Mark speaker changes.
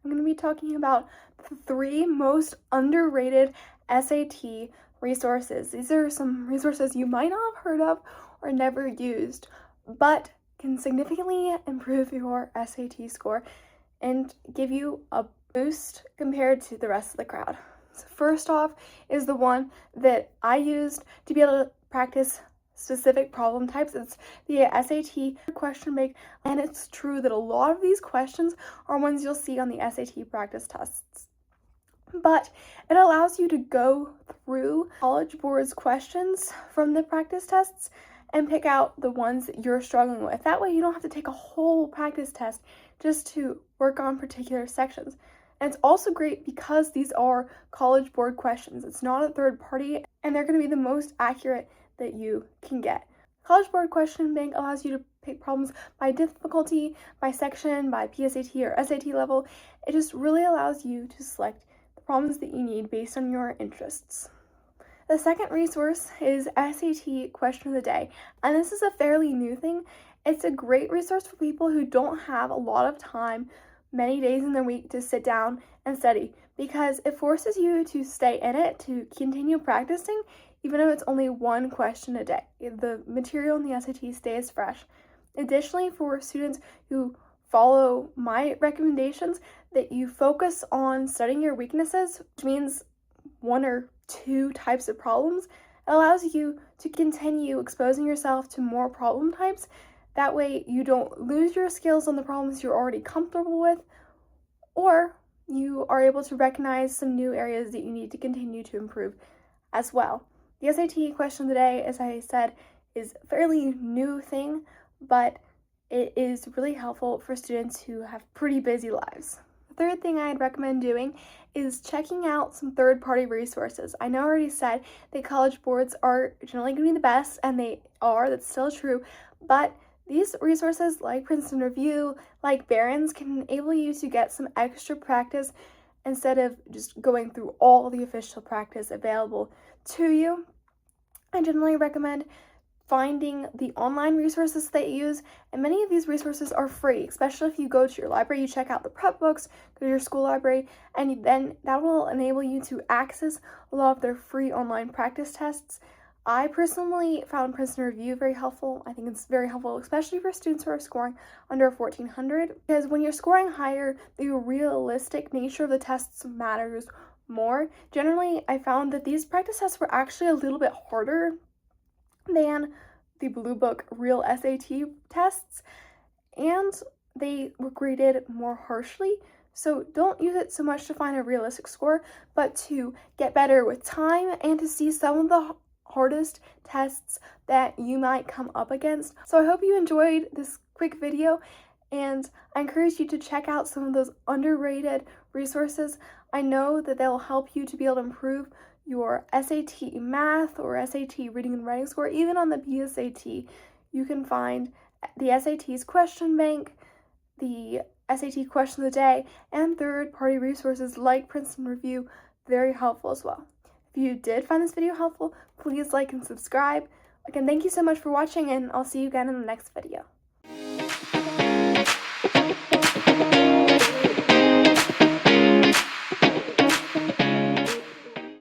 Speaker 1: I'm going to be talking about the 3 most underrated SAT resources. These are some resources you might not have heard of or never used, but can significantly improve your SAT score and give you a boost compared to the rest of the crowd. So first off is the one that I used to be able to practice specific problem types. It's the SAT question bank, and it's true that a lot of these questions are ones you'll see on the SAT practice tests. But it allows you to go through College Board's questions from the practice tests and pick out the ones that you're struggling with. That way you don't have to take a whole practice test just to work on particular sections. And it's also great because these are College Board questions. It's not a third party, and they're going to be the most accurate that you can get. College Board Question Bank allows you to pick problems by difficulty, by section, by PSAT or SAT level. It just really allows you to select the problems that you need based on your interests. The second resource is SAT Question of the Day, and this is a fairly new thing. It's a great resource for people who don't have a lot of time, many days in their week, to sit down and study, because it forces you to stay in it, to continue practicing, even if it's only one question a day. The material in the SAT stays fresh. Additionally, for students who follow my recommendations, that you focus on studying your weaknesses, which means 1 or 2 types of problems, it allows you to continue exposing yourself to more problem types. That way you don't lose your skills on the problems you're already comfortable with, or you are able to recognize some new areas that you need to continue to improve as well. The SAT Question of the Day, as I said, is a fairly new thing, but it is really helpful for students who have pretty busy lives. The third thing I'd recommend doing is checking out some third-party resources. I know I already said that College Boards are generally going to be the best, and they are, that's still true, but these resources like Princeton Review, like Barron's, can enable you to get some extra practice instead of just going through all the official practice available to you. I generally recommend finding the online resources they use, and many of these resources are free, especially if you go to your library, you check out the prep books, go to your school library, and then that will enable you to access a lot of their free online practice tests. I personally found Princeton Review very helpful. I think it's very helpful, especially for students who are scoring under 1400, because when you're scoring higher, the realistic nature of the tests matters more. Generally, I found that these practice tests were actually a little bit harder than the Blue Book real SAT tests, and they were graded more harshly. So don't use it so much to find a realistic score, but to get better with time and to see some of the hardest tests that you might come up against. So I hope you enjoyed this quick video, and I encourage you to check out some of those underrated resources. I know that they'll help you to be able to improve your SAT math or SAT reading and writing score. Even on the PSAT, you can find the SAT's question bank, the SAT Question of the Day, and third-party resources like Princeton Review very helpful as well. If you did find this video helpful, please like and subscribe. Again, thank you so much for watching, and I'll see you again in the next video.